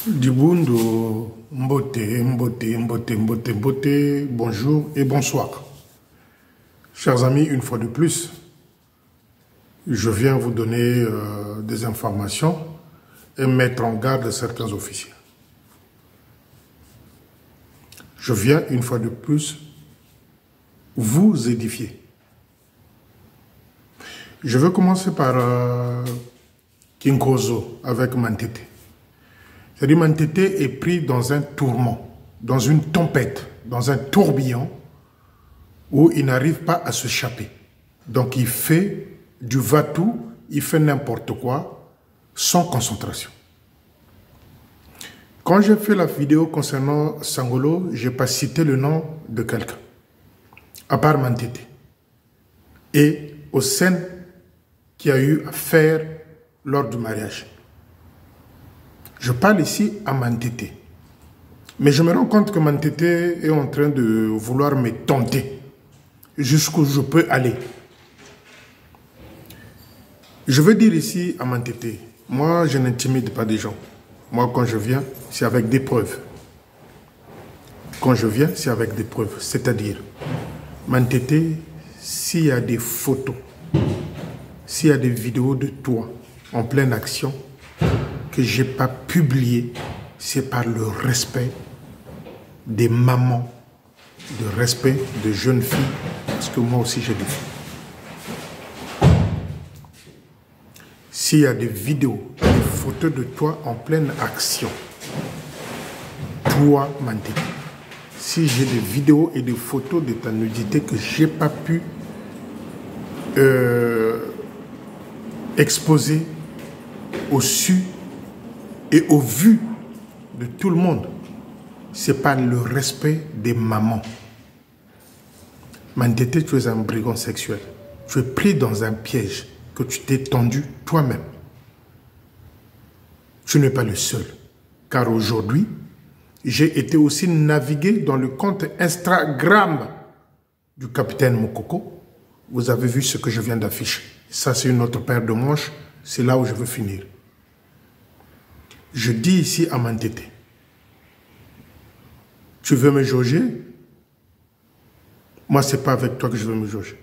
Dibundo, mbote, bonjour et bonsoir. Chers amis, une fois de plus, je viens vous donner des informations et mettre en garde certains officiers. Je viens une fois de plus vous édifier. Je veux commencer par Kinkozo avec Mantete. C'est-à-dire Mantete est pris dans un tourment, dans une tempête, dans un tourbillon où il n'arrive pas à se échapper. Donc il fait du va-tout, il fait n'importe quoi, sans concentration. Quand j'ai fait la vidéo concernant Sangolo, je n'ai pas cité le nom de quelqu'un, à part Mantete. Et aux scènes qu'il y a eu à faire lors du mariage. Je parle ici à Mantete. Mais je me rends compte que Mantete est en train de vouloir me tenter jusqu'où je peux aller. Je veux dire ici à Mantete, moi je n'intimide pas des gens. Moi quand je viens, c'est avec des preuves. Quand je viens, c'est avec des preuves. C'est-à-dire, Mantete, s'il y a des photos, s'il y a des vidéos de toi en pleine action, que je n'ai pas publié, c'est par le respect des mamans, le respect de jeunes filles, parce que moi aussi j'ai des filles. S'il y a des vidéos, des photos de toi en pleine action, toi, Mantete, si j'ai des vidéos et des photos de ta nudité que je n'ai pas pu exposer au su et au vu de tout le monde, c'est pas le respect des mamans. Mantete, tu es un brigand sexuel. Tu es pris dans un piège que tu t'es tendu toi-même. Tu n'es pas le seul. Car aujourd'hui, j'ai été aussi navigué dans le compte Instagram du capitaine Mokoko. Vous avez vu ce que je viens d'afficher. Ça, c'est une autre paire de manches. C'est là où je veux finir. Je dis ici à Mantete, tu veux me jauger? Moi, ce n'est pas avec toi que je veux me jauger.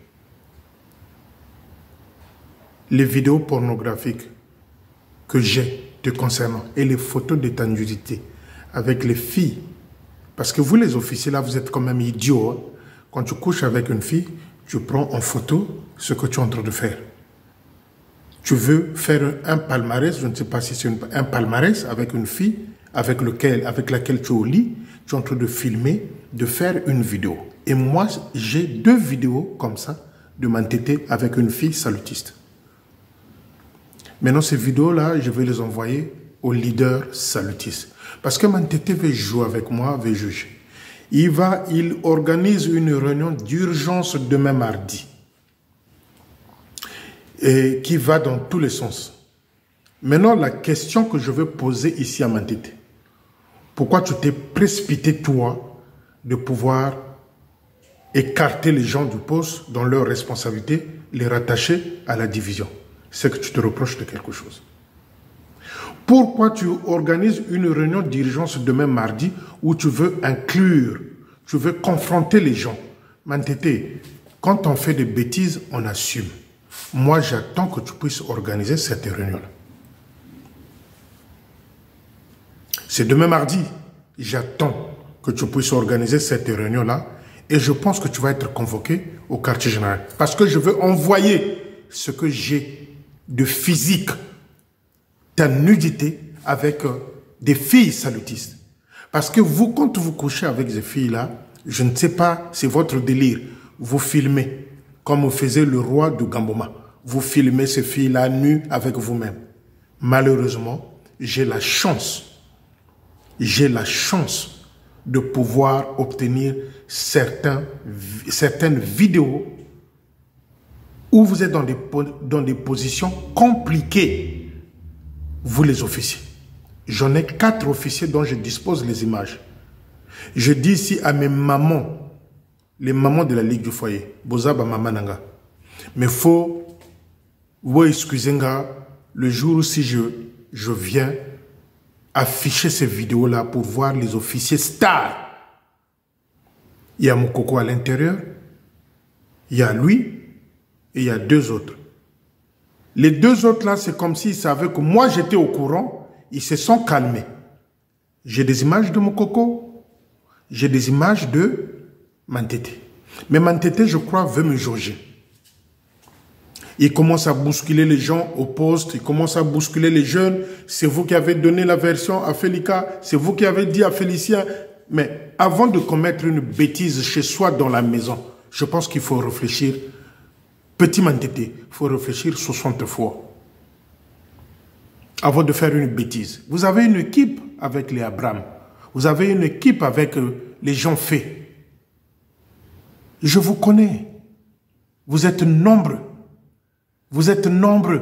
Les vidéos pornographiques que j'ai te concernant et les photos de ta nudité avec les filles, parce que vous les officiers là, vous êtes quand même idiots. Hein? Quand tu couches avec une fille, tu prends en photo ce que tu es en train de faire. Tu veux faire un palmarès, je ne sais pas si c'est un palmarès avec une fille avec laquelle tu es au lit, tu es en train de filmer, de faire une vidéo. Et moi, j'ai 2 vidéos comme ça de Mantete avec une fille salutiste. Maintenant, ces vidéos-là, je vais les envoyer au leader salutiste. Parce que Mantete veut jouer avec moi, veut juger. Il organise une réunion d'urgence demain mardi. Et qui va dans tous les sens. Maintenant, la question que je veux poser ici à Mantete, pourquoi tu t'es précipité, toi, de pouvoir écarter les gens du poste dans leurs responsabilités, les rattacher à la division? C'est que tu te reproches de quelque chose. Pourquoi tu organises une réunion d'urgence demain mardi où tu veux inclure, tu veux confronter les gens? Mantete, quand on fait des bêtises, on assume. Moi, j'attends que tu puisses organiser cette réunion-là. C'est demain mardi. J'attends que tu puisses organiser cette réunion-là et je pense que tu vas être convoqué au quartier général. Parce que je veux envoyer ce que j'ai de physique, ta nudité avec des filles salutistes. Parce que vous, quand vous couchez avec ces filles-là, je ne sais pas, c'est votre délire. Vous filmez. Comme faisait le roi de Gamboma. Vous filmez ces filles-là nues avec vous-même. Malheureusement, j'ai la chance de pouvoir obtenir certaines vidéos où vous êtes dans des positions compliquées, vous les officiers. J'en ai 4 officiers dont je dispose les images. Je dis ici à mes mamans, les mamans de la Ligue du Foyer, Bozaba Mamananga. Mais faut, vous excusez-moi, le jour où si je viens afficher ces vidéos-là pour voir les officiers stars. Il y a Moukoko à l'intérieur, il y a lui et il y a 2 autres. Les 2 autres là, c'est comme s'ils savaient que moi j'étais au courant, ils se sont calmés. J'ai des images de Moukoko, j'ai des images de Mantete. Mais Mantete, je crois, veut me jauger. Il commence à bousculer les gens au poste, il commence à bousculer les jeunes. C'est vous qui avez donné la version à Félika, c'est vous qui avez dit à Félicien. Mais avant de commettre une bêtise chez soi dans la maison, je pense qu'il faut réfléchir. Petit Mantete, il faut réfléchir 60 fois avant de faire une bêtise. Vous avez une équipe avec les Abraham. Vous avez une équipe avec les gens faits. Je vous connais. Vous êtes nombreux. Vous êtes nombreux.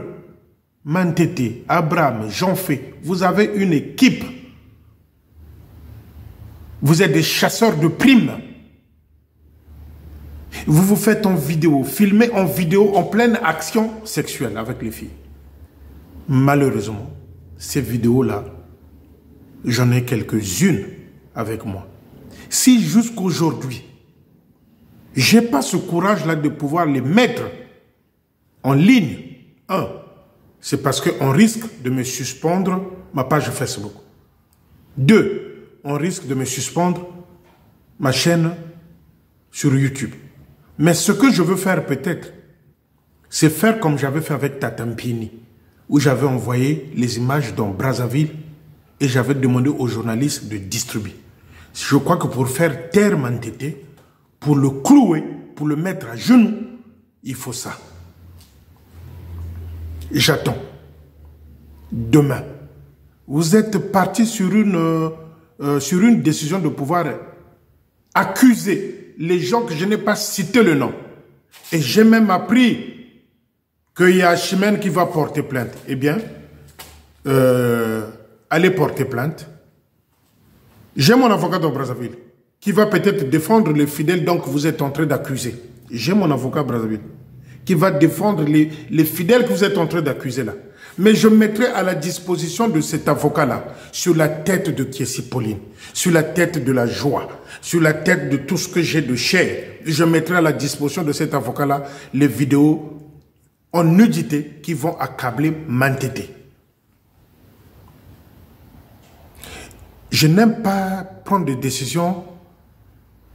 Mantete, Abraham, Jean Fait. Vous avez une équipe. Vous êtes des chasseurs de primes. Vous vous faites en vidéo, filmez en vidéo en pleine action sexuelle avec les filles. Malheureusement, ces vidéos-là, j'en ai quelques-unes avec moi. Si jusqu'aujourd'hui, je n'ai pas ce courage-là de pouvoir les mettre en ligne, c'est parce qu'on risque de me suspendre ma page Facebook. 2, on risque de me suspendre ma chaîne sur YouTube. Mais ce que je veux faire peut-être, c'est faire comme j'avais fait avec Tatampini, où j'avais envoyé les images dans Brazzaville et j'avais demandé aux journalistes de distribuer. Je crois que pour faire taire Mantete, pour le clouer, pour le mettre à genoux, il faut ça. J'attends. Demain, vous êtes parti sur une décision de pouvoir accuser les gens que je n'ai pas cité le nom. Et j'ai même appris qu'il y a Chimène qui va porter plainte. Eh bien, allez porter plainte. J'ai mon avocat dans Brazzaville qui va peut-être défendre les fidèles dont vous êtes en train d'accuser. J'ai mon avocat à Brazzaville qui va défendre les fidèles que vous êtes en train d'accuser là. Mais je mettrai à la disposition de cet avocat-là, sur la tête de Kiessi Pauline, sur la tête de la joie, sur la tête de tout ce que j'ai de chair, je mettrai à la disposition de cet avocat-là les vidéos en nudité qui vont accabler Mantete. Je n'aime pas prendre des décisions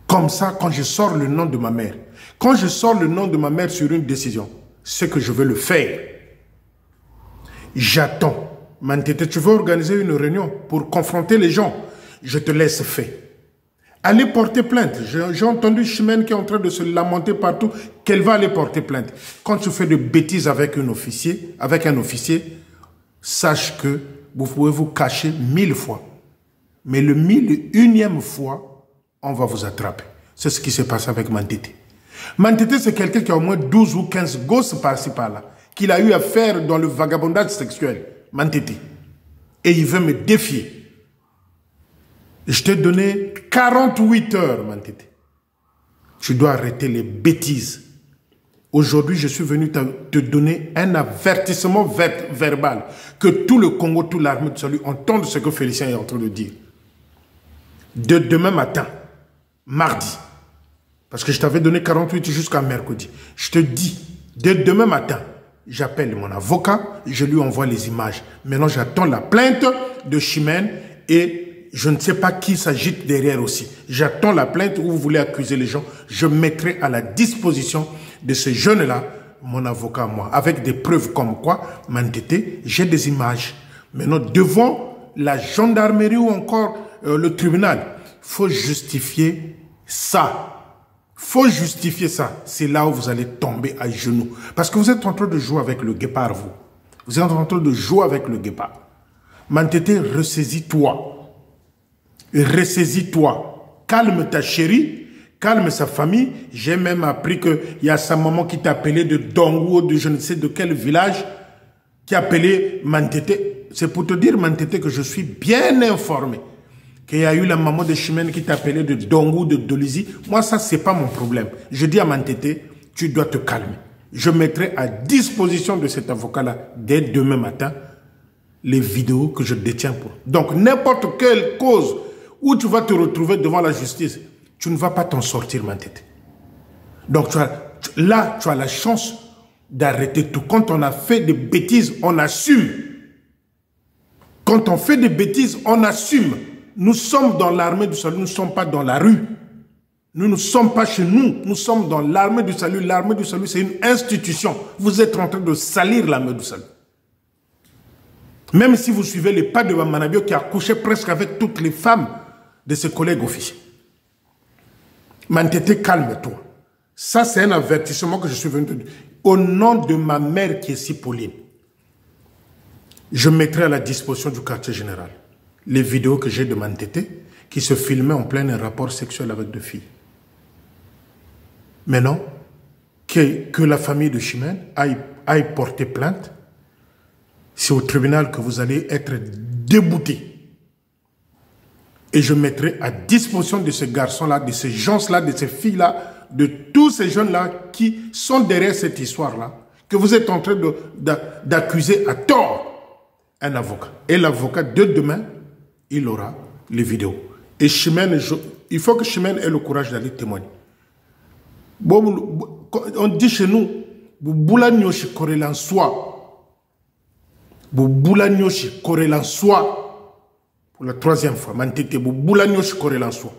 comme ça quand je sors le nom de ma mère. Quand je sors le nom de ma mère sur une décision, c'est que je veux le faire. J'attends. Mantete, tu veux organiser une réunion pour confronter les gens? Je te laisse faire. Allez porter plainte. J'ai entendu Chimène qui est en train de se lamenter partout qu'elle va aller porter plainte. Quand tu fais de bêtises avec un officier, sache que vous pouvez vous cacher 1000 fois. Mais le 1001e fois, on va vous attraper. C'est ce qui s'est passé avec Mantete. Mantete, c'est quelqu'un qui a au moins 12 ou 15 gosses par-ci par-là, qu'il a eu à faire dans le vagabondage sexuel. Mantete. Et il veut me défier. Je t'ai donné 48 heures, Mantete. Tu dois arrêter les bêtises. Aujourd'hui, je suis venu te donner un avertissement verbal. Que tout le Congo, toute l'armée de salut entende ce que Félicien est en train de dire. De demain matin, mardi, parce que je t'avais donné 48 jusqu'à mercredi. Je te dis, de demain matin, j'appelle mon avocat, je lui envoie les images. Maintenant, j'attends la plainte de Chimène et je ne sais pas qui s'agite derrière aussi. J'attends la plainte où vous voulez accuser les gens. Je mettrai à la disposition de ce jeune-là, mon avocat, moi, avec des preuves comme quoi, Mantete, j'ai des images. Maintenant, devant la gendarmerie ou encore le tribunal, il faut justifier ça. Faut justifier ça. C'est là où vous allez tomber à genoux. Parce que vous êtes en train de jouer avec le guépard, vous. Vous êtes en train de jouer avec le guépard. Mantete, ressaisis-toi. Ressaisis-toi. Calme ta chérie. Calme sa famille. J'ai même appris qu'il y a sa maman qui t'a appelé de Dongo, de je ne sais de quel village, qui a appelé Mantete. C'est pour te dire, Mantete, que je suis bien informé. Qu'il y a eu la maman de Chimène qui t'appelait de Dongo, de Dolizy. Moi, ça, c'est pas mon problème. Je dis à Mantete, tu dois te calmer. Je mettrai à disposition de cet avocat-là, dès demain matin, les vidéos que je détiens pour. Donc, n'importe quelle cause où tu vas te retrouver devant la justice, tu ne vas pas t'en sortir, Mantete. Donc, là, tu as la chance d'arrêter tout. Quand on a fait des bêtises, on assume. Quand on fait des bêtises, on assume. Nous sommes dans l'armée du salut, nous ne sommes pas dans la rue. Nous ne sommes pas chez nous, nous sommes dans l'armée du salut. L'armée du salut, c'est une institution. Vous êtes en train de salir l'armée du salut. Même si vous suivez les pas de Manabio qui a couché presque avec toutes les femmes de ses collègues officiers. Mantete, calme-toi. Ça, c'est un avertissement que je suis venu te dire. Au nom de ma mère qui est si Pauline, je mettrai à la disposition du quartier général les vidéos que j'ai de Mantete qui se filmaient en plein rapport sexuel avec deux filles. Maintenant, que la famille de Chimène aille porter plainte, c'est au tribunal que vous allez être débouté. Et je mettrai à disposition de ces garçons-là, de ces gens-là, de ces filles-là, de tous ces jeunes-là qui sont derrière cette histoire-là, que vous êtes en train d'accuser à tort un avocat. Et l'avocat, de demain, il aura les vidéos. Et Chimène, il faut que Chimène ait le courage d'aller témoigner. Bon, on dit chez nous, Boulanyoshi Korelan soi. Boulanyoshi Korelan soi. Pour la troisième fois, Mantete, Boulanyoshi Korelan soi.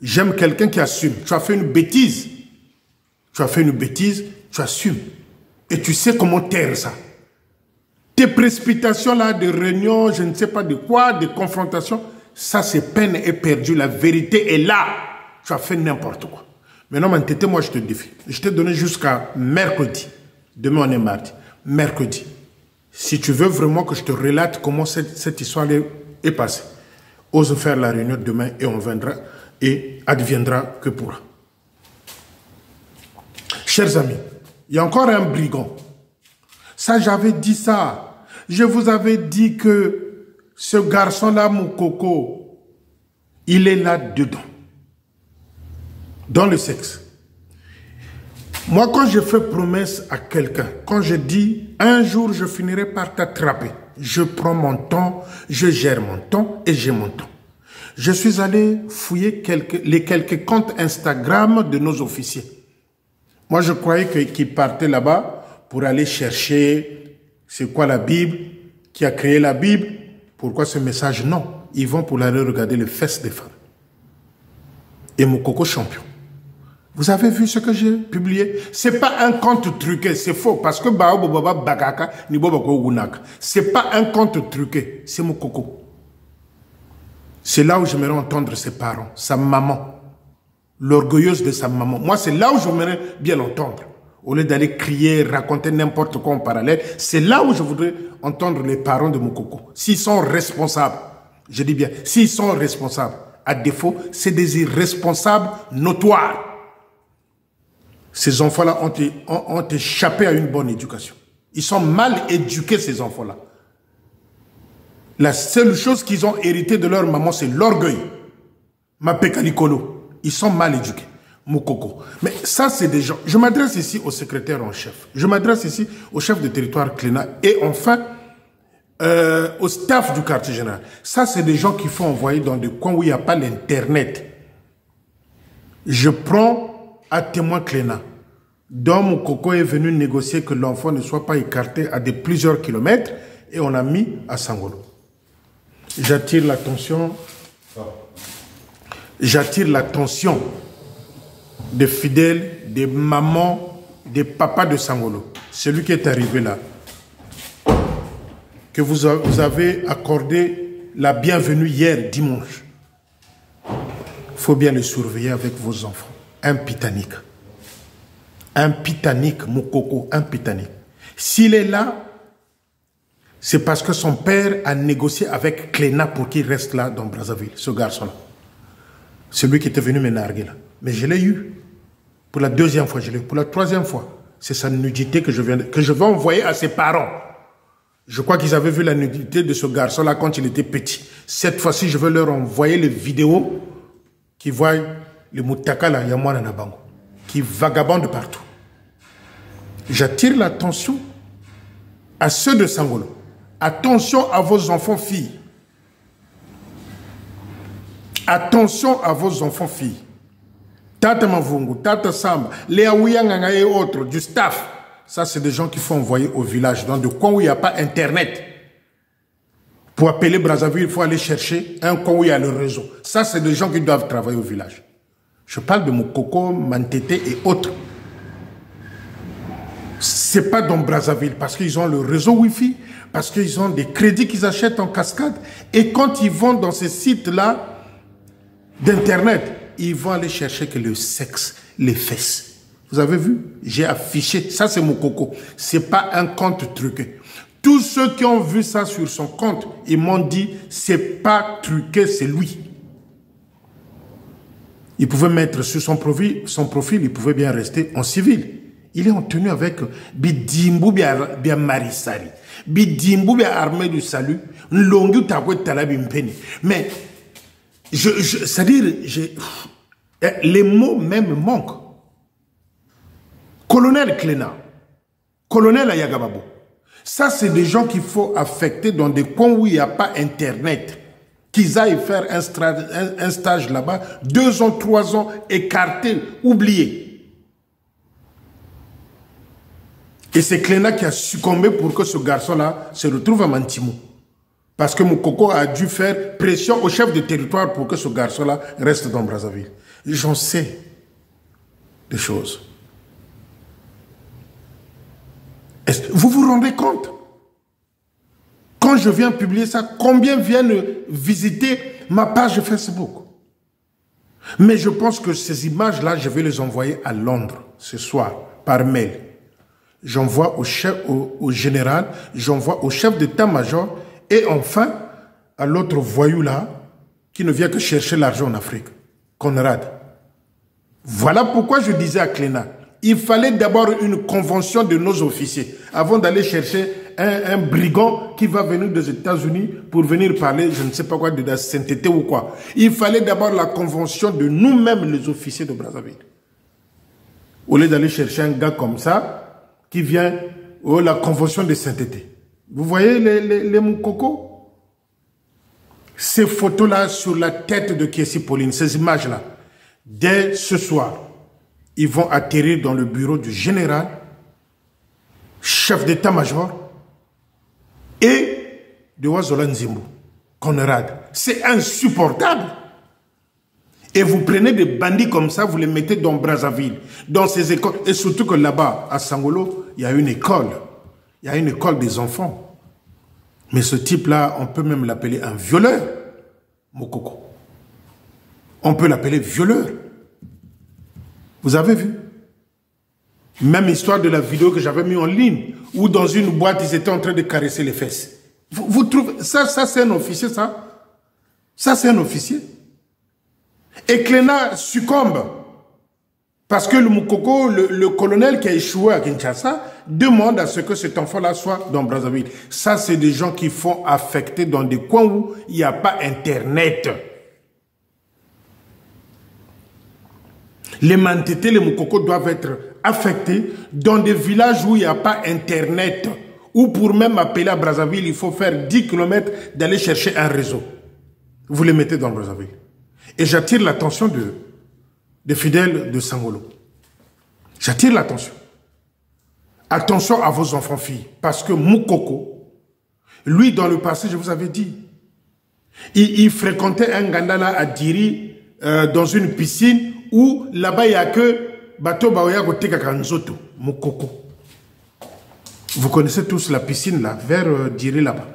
J'aime quelqu'un qui assume. Tu as fait une bêtise. Tu as fait une bêtise, tu assumes. Et tu sais comment taire ça. Tes précipitations là de réunion, je ne sais pas de quoi, de confrontation, ça c'est peine et perdu. La vérité est là. Tu as fait n'importe quoi. Maintenant, Mantete, moi je te défie. Je t'ai donné jusqu'à mercredi. Demain on est mardi. Mercredi. Si tu veux vraiment que je te relate comment cette histoire est passée, ose faire la réunion demain et on viendra et adviendra que pourra. Chers amis, il y a encore un brigand. Ça, j'avais dit ça. Je vous avais dit que ce garçon-là, Moukoko, il est là-dedans. Dans le sexe. Moi, quand je fais promesse à quelqu'un, quand je dis un jour je finirai par t'attraper, je prends mon temps, je gère mon temps et j'ai mon temps. Je suis allé fouiller les quelques comptes Instagram de nos officiers. Moi, je croyais qu'ils partaient là-bas pour aller chercher c'est quoi la Bible, qui a créé la Bible, pourquoi ce message. Non, ils vont pour aller regarder les fesses des femmes. Et Moukoko champion. Vous avez vu ce que j'ai publié? C'est pas un compte truqué, c'est faux, parce que c'est pas un compte truqué, c'est Moukoko. C'est là où j'aimerais entendre ses parents, sa maman, l'orgueilleuse de sa maman. Moi, c'est là où j'aimerais bien l'entendre. Au lieu d'aller crier, raconter n'importe quoi en parallèle, c'est là où je voudrais entendre les parents de Moukoko. S'ils sont responsables, je dis bien, s'ils sont responsables, à défaut, c'est des irresponsables notoires. Ces enfants-là ont échappé à une bonne éducation. Ils sont mal éduqués, ces enfants-là. La seule chose qu'ils ont hérité de leur maman, c'est l'orgueil. Mapekalikolo. Ils sont mal éduqués. Moukoko. Mais ça, c'est des gens... Je m'adresse ici au secrétaire en chef. Je m'adresse ici au chef de territoire Cléna. Et enfin, au staff du quartier général. Ça, c'est des gens qu'il faut envoyer dans des coins où il n'y a pas l'Internet. Je prends à témoin Cléna. Donc, Moukoko est venu négocier que l'enfant ne soit pas écarté à plusieurs kilomètres et on l'a mis à Sangolo. J'attire l'attention des fidèles, des mamans, des papas de Sangolo. Celui qui est arrivé là, que vous avez accordé la bienvenue hier dimanche. Il faut bien le surveiller avec vos enfants. Un pitanique. Un pitanique, Moukoko, un pitanique. S'il est là, c'est parce que son père a négocié avec Cléna pour qu'il reste là dans Brazzaville, ce garçon-là. Celui qui était venu me narguer là. Mais je l'ai eu. Pour la deuxième fois, je l'ai eu. Pour la troisième fois, c'est sa nudité que je vais envoyer à ses parents. Je crois qu'ils avaient vu la nudité de ce garçon-là quand il était petit. Cette fois-ci, je vais leur envoyer les vidéos qui voient le moutaka là, Yamwana Nabango, qui vagabondent partout. J'attire l'attention à ceux de Sangolo. Attention à vos enfants filles. Attention à vos enfants filles. Tata Mavungu, Tata Samba, Léa Ouyanganga et autres, du staff. Ça, c'est des gens qu'il faut envoyer au village, dans des coins où il n'y a pas Internet. Pour appeler Brazzaville, il faut aller chercher un coin où il y a le réseau. Ça, c'est des gens qui doivent travailler au village. Je parle de Moukoko, Mantete et autres. C'est pas dans Brazzaville, parce qu'ils ont le réseau Wi-Fi, parce qu'ils ont des crédits qu'ils achètent en cascade. Et quand ils vont dans ces sites-là d'Internet, ils vont aller chercher que le sexe, les fesses. Vous avez vu? J'ai affiché. Ça, c'est Moukoko. C'est pas un compte truqué. Tous ceux qui ont vu ça sur son compte, ils m'ont dit, c'est pas truqué, c'est lui. Il pouvait mettre sur son profil, il pouvait bien rester en civil. Il est en tenue avec Bidimbu bien Marisari. Bidimbu bien Armée du Salut. Longu Takwe Talabimpeni. Mais, c'est-à-dire, les mots même manquent. Colonel Klena, colonel Ayagababo. Ça, c'est des gens qu'il faut affecter dans des coins où il n'y a pas Internet. Qu'ils aillent faire un stage là-bas, 2 ans, 3 ans, écartés, oubliés. Et c'est Klena qui a succombé pour que ce garçon-là se retrouve à Mantimou. Parce que Moukoko a dû faire pression au chef de territoire pour que ce garçon-là reste dans Brazzaville. J'en sais des choses. Vous vous rendez compte? Quand je viens publier ça, combien viennent visiter ma page Facebook? Mais je pense que ces images-là, je vais les envoyer à Londres ce soir, par mail. J'envoie au général, j'envoie au chef d'état-major et enfin à l'autre voyou-là qui ne vient que chercher l'argent en Afrique, Conrad. Voilà pourquoi je disais à Klena, il fallait d'abord une convention de nos officiers avant d'aller chercher un brigand qui va venir des États-Unis pour venir parler, je ne sais pas quoi, de la sainteté ou quoi. Il fallait d'abord la convention de nous-mêmes, les officiers de Brazzaville. Au lieu d'aller chercher un gars comme ça, qui vient, la convention de sainteté. Vous voyez les Moukoko? Ces photos-là sur la tête de Kiessi Pauline, ces images-là, dès ce soir, ils vont atterrir dans le bureau du général, chef d'état-major, et de Wazola Nzimbu, Conrad. C'est insupportable. Et vous prenez des bandits comme ça, vous les mettez dans Brazzaville, dans ces écoles. Et surtout que là-bas, à Sangolo, il y a une école. Il y a une école des enfants. Mais ce type-là, on peut même l'appeler un violeur. Moukoko. On peut l'appeler violeur. Vous avez vu? Même histoire de la vidéo que j'avais mis en ligne, où dans une boîte, ils étaient en train de caresser les fesses. Vous trouvez... Ça c'est un officier, ça? Ça, c'est un officier. Et Klena succombe. Parce que le Moukoko, le colonel qui a échoué à Kinshasa, demande à ce que cet enfant-là soit dans Brazzaville. Ça, c'est des gens qui font affecter dans des coins où il n'y a pas Internet. Les Mantétés, les Moukoko doivent être affectés dans des villages où il n'y a pas Internet. Ou pour même appeler à Brazzaville, il faut faire 10 km d'aller chercher un réseau. Vous les mettez dans Brazzaville. Et j'attire l'attention des fidèles de Sangolo. J'attire l'attention. Attention à vos enfants filles. Parce que Moukoko, lui dans le passé, je vous avais dit, il fréquentait un Gandala à Diri dans une piscine où là-bas il n'y a que Bato Baoya Goteka Kanzoto, Moukoko. Vous connaissez tous la piscine là, vers Diri là-bas.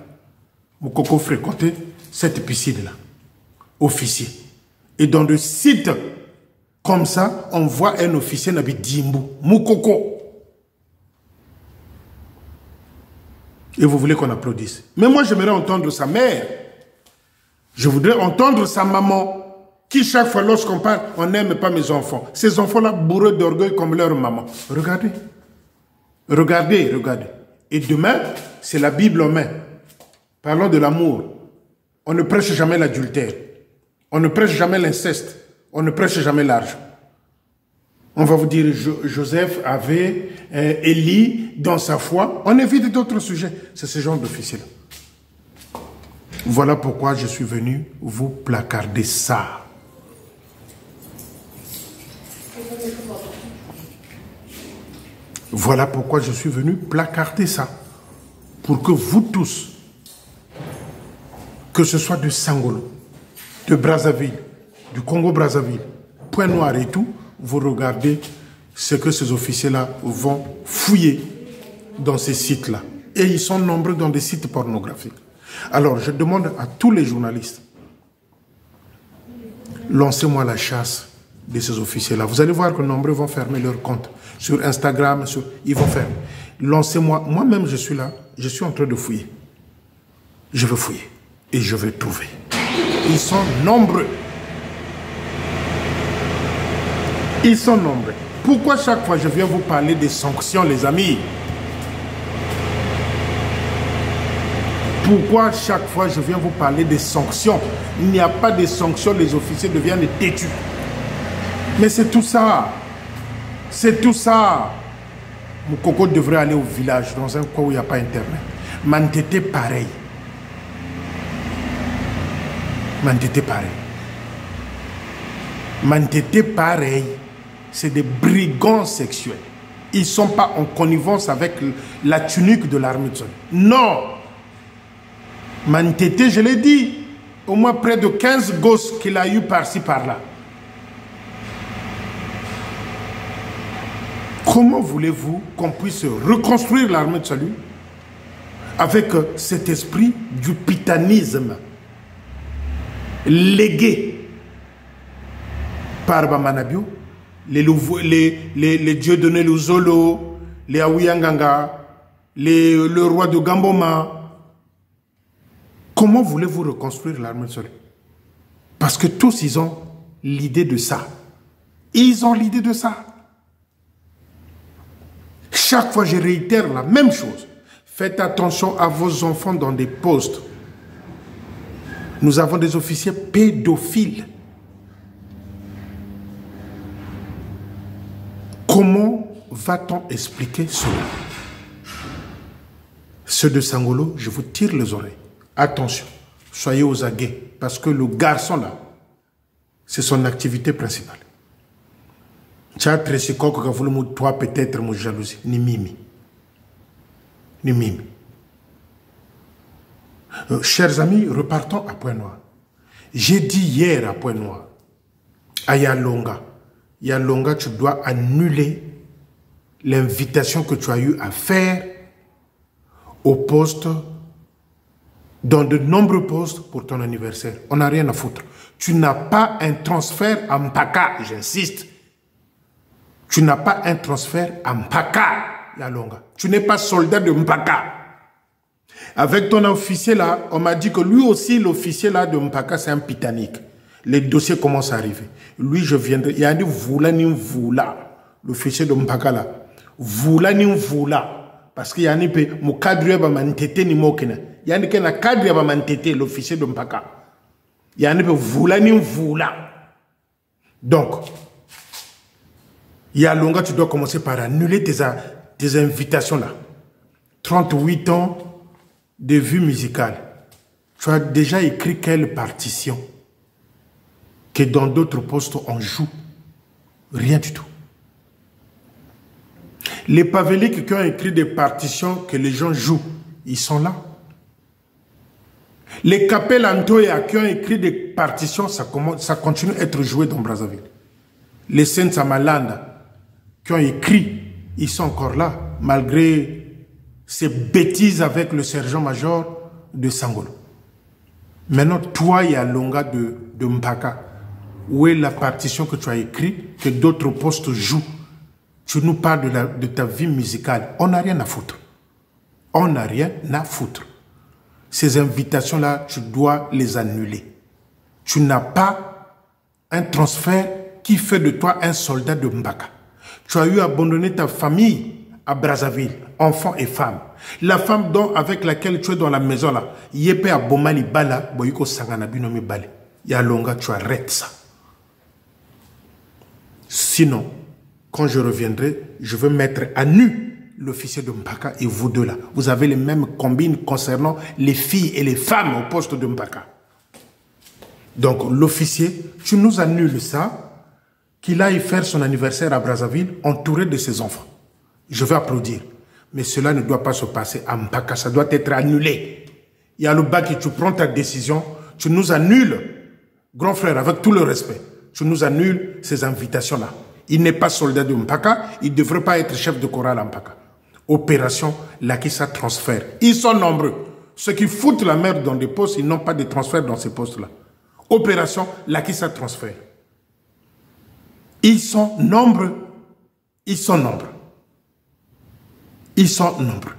Moukoko fréquentait cette piscine-là, officier. Et dans le site comme ça, on voit un officier Nabi Dimbu, Moukoko. Et vous voulez qu'on applaudisse. Mais moi, j'aimerais entendre sa mère. Je voudrais entendre sa maman. Qui chaque fois, lorsqu'on parle, on n'aime pas mes enfants. Ces enfants-là, bourreux d'orgueil comme leur maman. Regardez. Regardez, regardez. Et demain, c'est la Bible en main. Parlons de l'amour. On ne prêche jamais l'adultère. On ne prêche jamais l'inceste. On ne prêche jamais l'argent. On va vous dire, Joseph avait Élie dans sa foi. On évite d'autres sujets. C'est ce genre d'officier-là. Voilà pourquoi je suis venu vous placarder ça. Voilà pourquoi je suis venu placarder ça. Pour que vous tous, que ce soit de Sangolo, de Brazzaville, du Congo-Brazzaville, Pointe-Noire et tout, vous regardez ce que ces officiers-là vont fouiller dans ces sites-là. Et ils sont nombreux dans des sites pornographiques. Alors, je demande à tous les journalistes, lancez-moi la chasse de ces officiers-là. Vous allez voir que nombreux vont fermer leur compte sur Instagram, ils vont fermer. Lancez-moi, moi-même je suis là, je suis en train de fouiller. Je veux fouiller et je vais trouver. Ils sont nombreux. Ils sont nombreux. Pourquoi chaque fois je viens vous parler des sanctions, les amis? Pourquoi chaque fois je viens vous parler des sanctions? Il n'y a pas de sanctions, les officiers deviennent têtus. Mais c'est tout ça. C'est tout ça. Moukoko devrait aller au village, dans un coin où il n'y a pas internet. Mantete pareil. Mantete pareil. Mantete pareil. C'est des brigands sexuels. Ils ne sont pas en connivence avec la tunique de l'armée de Sol. Non. Mantete, je l'ai dit, au moins près de 15 gosses qu'il a eu par-ci, par-là. Comment voulez-vous qu'on puisse reconstruire l'armée de salut avec cet esprit du pitanisme légué par Bamanabio, les dieux donnés, le Zolo, les Awiyanganga, le roi de Gamboma? Comment voulez-vous reconstruire l'armée de salut? Parce que tous, ils ont l'idée de ça. Ils ont l'idée de ça. Chaque fois, je réitère la même chose. Faites attention à vos enfants dans des postes. Nous avons des officiers pédophiles. Comment va-t-on expliquer cela? Ceux de Sangolo, je vous tire les oreilles. Attention, soyez aux aguets, parce que le garçon là, c'est son activité principale. Toi peut-être mon jalousie, ni mimi. Ni mimi. Chers amis, repartons à Pointe-Noire. J'ai dit hier à Pointe-Noire, à Yalonga, Yalonga, tu dois annuler l'invitation que tu as eu à faire au poste, dans de nombreux postes pour ton anniversaire. On n'a rien à foutre. Tu n'as pas un transfert à Mpaka, j'insiste. Tu n'as pas un transfert à Mpaka, Yalonga. Tu n'es pas soldat de Mpaka. Avec ton officier là, on m'a dit que lui aussi, l'officier là de Mpaka, c'est un pitanique. Les dossiers commencent à arriver. Lui, je viendrai. Il y a dit Voula ni Voula, l'officier de Mpaka là. Voula ni Voula. Parce qu'il y a un peu, mon cadre va m'entêter ni mokena. Il y a un cadre va m'entêter, l'officier de Mpaka. Il y a un peu Voula ni Voula. Donc, il y a Longa, tu dois commencer par annuler tes invitations là. 38 ans de vue musicale. Tu as déjà écrit quelle partition? Que dans d'autres postes on joue? Rien du tout. Les pavéliques qui ont écrit des partitions que les gens jouent, ils sont là. Les Capel Antoya qui ont écrit des partitions, ça continue à être joué dans Brazzaville. Les Saints Samalanda qui ont écrit, ils sont encore là, malgré ces bêtises avec le sergent-major de Sangolo. Maintenant, toi, il y a Longa de Mpaka. Où est la partition que tu as écrite, que d'autres postes jouent? Tu nous parles de ta vie musicale. On n'a rien à foutre. On n'a rien à foutre. Ces invitations-là, tu dois les annuler. Tu n'as pas un transfert qui fait de toi un soldat de Mbaka. Tu as eu abandonné ta famille à Brazzaville, enfants et femmes. La femme avec laquelle tu es dans la maison là, Yepe a Bomali Bala, Boyiko Sanganabi nommé Bale. Yalonga, tu arrêtes ça. Sinon, quand je reviendrai, je veux mettre à nu l'officier de Mpaka et vous deux là. Vous avez les mêmes combines concernant les filles et les femmes au poste de Mpaka. Donc l'officier, tu nous annules ça, qu'il aille faire son anniversaire à Brazzaville entouré de ses enfants. Je vais applaudir. Mais cela ne doit pas se passer à Mpaka, ça doit être annulé. Il y a le bac et tu prends ta décision, tu nous annules, grand frère, avec tout le respect, tu nous annules ces invitations-là. Il n'est pas soldat de Mpaka, il ne devrait pas être chef de chorale à Mpaka. Opération Lakissa transfert. Ils sont nombreux. Ceux qui foutent la merde dans des postes, ils n'ont pas de transfert dans ces postes-là. Opération Lakissa transfert. Ils sont nombreux. Ils sont nombreux. Ils sont nombreux.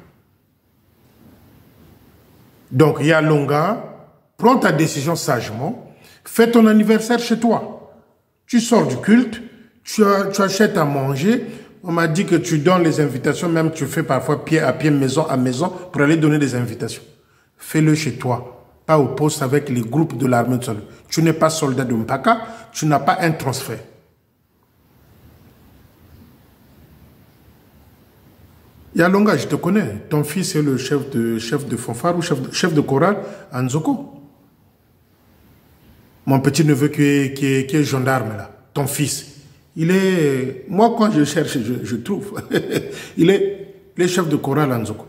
Donc, Yalonga, prends ta décision sagement, fais ton anniversaire chez toi. Tu sors du culte, tu achètes à manger. On m'a dit que tu donnes les invitations, même tu fais parfois pied à pied, maison à maison, pour aller donner des invitations. Fais-le chez toi, pas au poste avec les groupes de l'armée de salut. Tu n'es pas soldat de Mpaka, tu n'as pas un transfert. Yalonga, je te connais. Ton fils est le chef de fanfare ou chef de chorale à Nzoko. Mon petit-neveu qui est gendarme là, ton fils. Il est... Moi, quand je cherche, je trouve. Il est chef de chorale à Nzoko.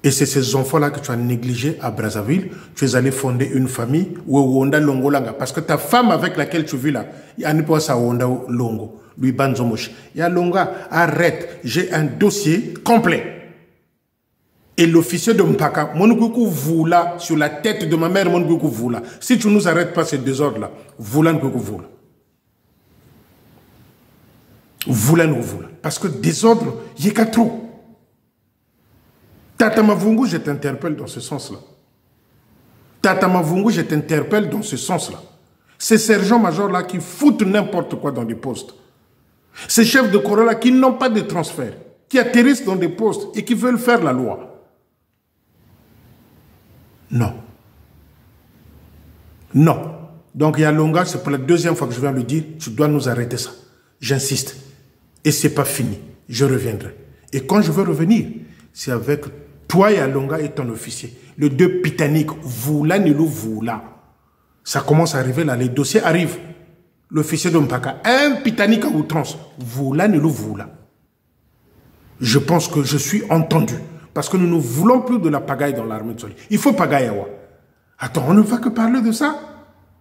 Et c'est ces enfants-là que tu as négligés à Brazzaville. Tu es allé fonder une famille, Wonda Longo Langa. Parce que ta femme avec laquelle tu vis là, il y a pas ça Wonda Longo. Lui Banzomosh. Yalonga, arrête. J'ai un dossier complet. Et l'officier de Mpaka, Monoukou Voula, sur la tête de ma mère, Monoukou Voula. Si tu ne nous arrêtes pas ces désordres-là, Voula Nkoukou Voula. Voula Nkoukou. Parce que désordre, il y a qu'à trop. Tata Mavungu, je t'interpelle dans ce sens-là. Tata Mavungu, je t'interpelle dans ce sens-là. Ces sergents-majors-là qui foutent n'importe quoi dans des postes. Ces chefs de chorale-là qui n'ont pas de transfert, qui atterrissent dans des postes et qui veulent faire la loi. Non. Non. Donc, Yalonga, c'est pour la deuxième fois que je viens le dire, tu dois nous arrêter ça. J'insiste. Et c'est pas fini. Je reviendrai. Et quand je veux revenir, c'est avec toi, Yalonga, et ton officier. Les deux pitaniques, Voula, Nilou, Voula. Ça commence à arriver là, les dossiers arrivent. L'officier de Mpaka, un pitanique à outrance, Voula, Nilou, Voula. Je pense que je suis entendu. Parce que nous ne voulons plus de la pagaille dans l'armée de Soli. Il faut pagaille à Wa. Attends, on ne va que parler de ça.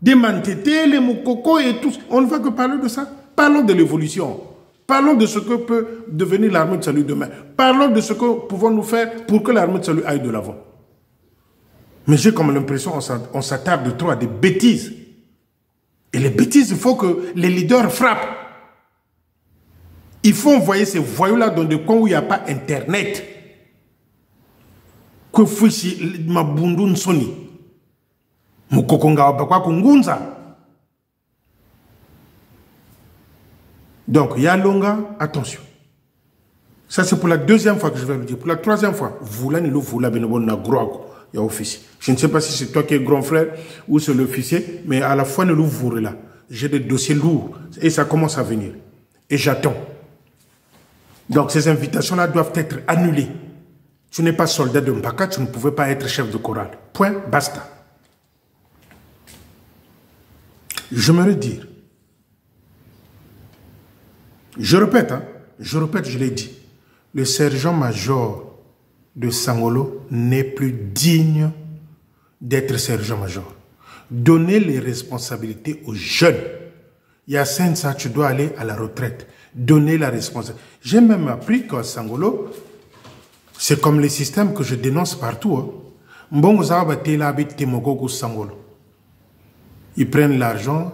Des mantétés, les moukoko et tout. On ne va que parler de ça. Parlons de l'évolution. Parlons de ce que peut devenir l'armée de salut demain. Parlons de ce que pouvons-nous faire pour que l'armée de salut aille de l'avant. Mais j'ai comme l'impression qu'on s'attarde trop à des bêtises. Et les bêtises, il faut que les leaders frappent. Il faut envoyer ces voyous-là dans des coins où il n'y a pas Internet. Que fouichi mabundu nsoni. Mukokonga wabakwa kungunza. Donc, Yalonga, attention. Ça, c'est pour la deuxième fois que je vais le dire. Pour la troisième fois, Voula Nilo Voula Benobon na Groago, il y a officier. Je ne sais pas si c'est toi qui es grand frère ou c'est l'officier, mais à la fois Nilo Voula là. J'ai des dossiers lourds et ça commence à venir. Et j'attends. Donc, ces invitations-là doivent être annulées. Tu n'es pas soldat de Mpaka, tu ne pouvais pas être chef de chorale. Point, basta. J'aimerais dire, je répète, je l'ai dit, le sergent-major de Sangolo n'est plus digne d'être sergent-major. Donnez les responsabilités aux jeunes. Il y a 5 ans, tu dois aller à la retraite. Donnez la responsabilité. J'ai même appris qu'à Sangolo, c'est comme les systèmes que je dénonce partout. Ils prennent l'argent,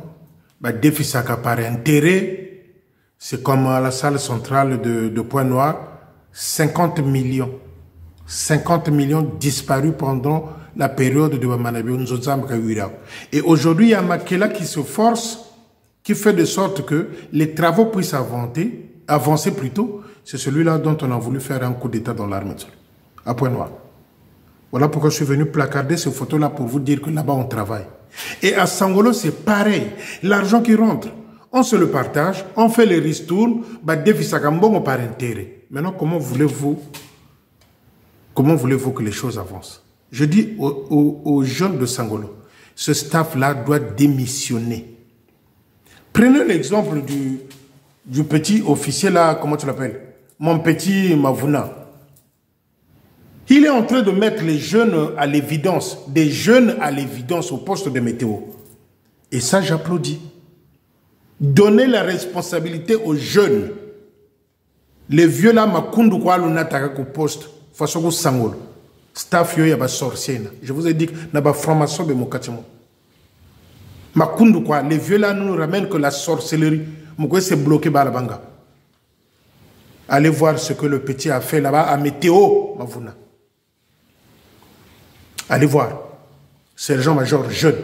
défisaka par intérêt. C'est comme à la salle centrale de Pointe-Noire, 50 millions. 50 millions disparus pendant la période de Manabio Nzozam Kawira. Et aujourd'hui, il y a Makela qui se force, qui fait de sorte que les travaux puissent avancer plutôt. C'est celui-là dont on a voulu faire un coup d'État dans l'armée à Pointe-Noire. Voilà pourquoi je suis venu placarder ces photos-là pour vous dire que là-bas on travaille. Et à Sangolo, c'est pareil. L'argent qui rentre, on se le partage, on fait les ristournes, défisakambongo par intérêt. Maintenant, comment voulez-vous que les choses avancent? Je dis aux jeunes de Sangolo, ce staff-là doit démissionner. Prenez l'exemple du petit officier là, comment tu l'appelles? Mon petit Mavouna. Il est en train de mettre les jeunes à l'évidence, des jeunes à l'évidence au poste de météo. Et ça, j'applaudis. Donnez la responsabilité aux jeunes. Les vieux là, Makundu kwa l'unataka au poste, façon Sangolo. Staff yo yaba sorcier. Je vous ai dit que naba formation de mokatimo. Makundu kwa, les vieux là nous ramènent que la sorcellerie. Moukou c'est bloqué par la banga. Allez voir ce que le petit a fait là-bas à Météo, Mavouna. Allez voir. Sergent-major jeune.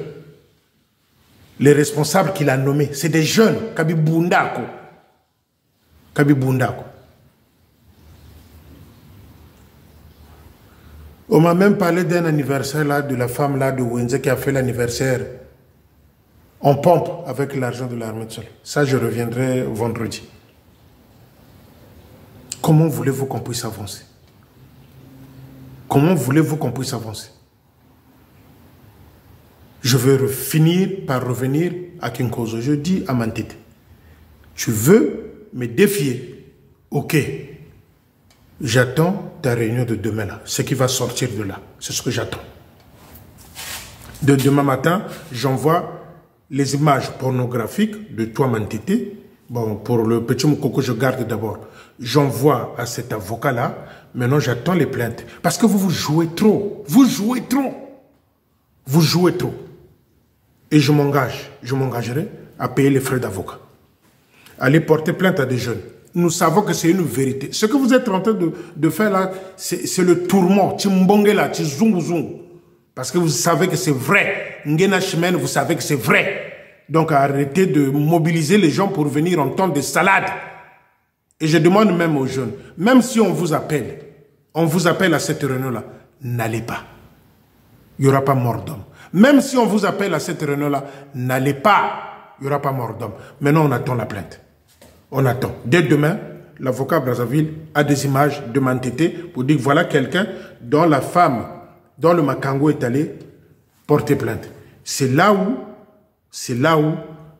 Les responsables qu'il a nommés, c'est des jeunes. Kabi Bundako. Kabi Bundako. On m'a même parlé d'un anniversaire là, de la femme là de Wenze qui a fait l'anniversaire en pompe avec l'argent de l'armée de sol. Ça, je reviendrai vendredi. Comment voulez-vous qu'on puisse avancer? Comment voulez-vous qu'on puisse avancer? Je veux finir par revenir à Kinkozo. Je dis à Mantete, tu veux me défier? Ok. J'attends ta réunion de demain là. Ce qui va sortir de là. C'est ce que j'attends. De demain matin, j'envoie les images pornographiques de toi, Mantete. Bon, pour le petit Moukoko, je garde d'abord. J'envoie à cet avocat-là. Maintenant, j'attends les plaintes. Parce que vous jouez trop. Vous jouez trop. Vous jouez trop. Et je m'engagerai à payer les frais d'avocat. Allez porter plainte à des jeunes. Nous savons que c'est une vérité. Ce que vous êtes en train de faire là, c'est le tourment. Tchimbongela, tchizunguzung. Parce que vous savez que c'est vrai. Ngena Chimen, vous savez que c'est vrai. Donc arrêtez de mobiliser les gens pour venir entendre des salades. Et je demande même aux jeunes, même si on vous appelle à cette réunion-là, n'allez pas. Il n'y aura pas mort d'homme. Même si on vous appelle à cette réunion-là, n'allez pas. Il n'y aura pas mort d'homme. Maintenant, on attend la plainte. On attend. Dès demain, l'avocat Brazzaville a des images de Mantete pour dire que voilà quelqu'un dont la femme, dont le Makango est allé porter plainte. C'est là où,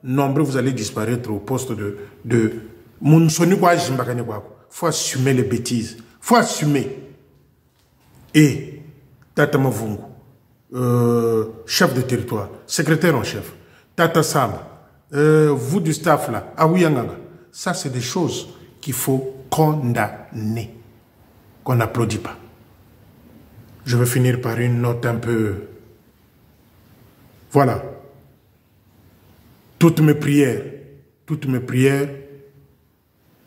nombreux vous allez disparaître au poste de Mounsoni kwa Jimbakane kwa. Faut assumer les bêtises. Faut assumer. Et Tata Mavungu, chef de territoire, secrétaire en chef, Tata Sam, vous du staff là, Aouyanganga, ça c'est des choses qu'il faut condamner, qu'on n'applaudit pas. Je vais finir par une note un peu... Voilà. Toutes mes prières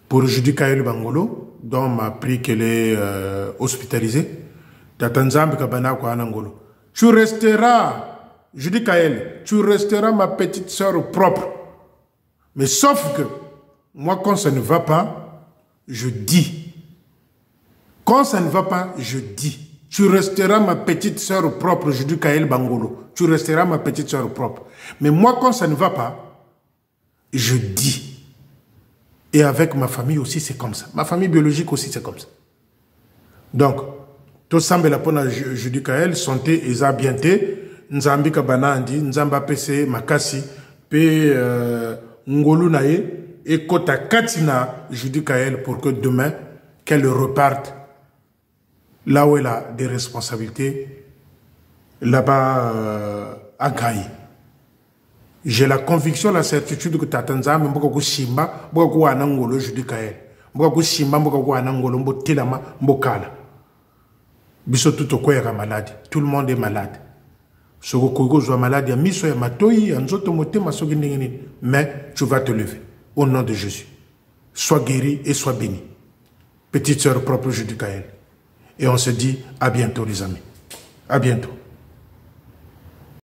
pour Judy Kael Bangolo, dont m'a appris qu'elle est hospitalisée. Tatanzambi Kabana kwa Anangolo. Tu resteras, Judy Kael, tu resteras ma petite sœur propre. Mais sauf que, moi, quand ça ne va pas, je dis. Quand ça ne va pas, je dis. Tu resteras ma petite sœur propre, Judy Kael Bangolo. Tu resteras ma petite sœur propre. Mais moi, quand ça ne va pas, je dis. Et avec ma famille aussi, c'est comme ça. Ma famille biologique aussi, c'est comme ça. Donc, tout semble la pona Judy Kael, santé, eza bienté, nzambi kabana andi, nzamba pese, makasi, pe ngolu nae, et kota katina Judy Kael pour que demain, qu'elle reparte là où elle a des responsabilités, là-bas à Gaï. J'ai la conviction, la certitude que Tatanza, mais beaucoup Simba, beaucoup Anangolo, Judy Kael. Beaucoup Simba, beaucoup Anangolo, beaucoup Tilama, Mbokala. Biso tout au quoi malade. Tout le monde est malade. Ce que soit malade, il y a miso ya matoi, il y a nzoto moté, mais tu vas te lever. Au nom de Jésus. Sois guéri et sois béni. Petite sœur propre Judy Kael. Et on se dit à bientôt les amis. À bientôt.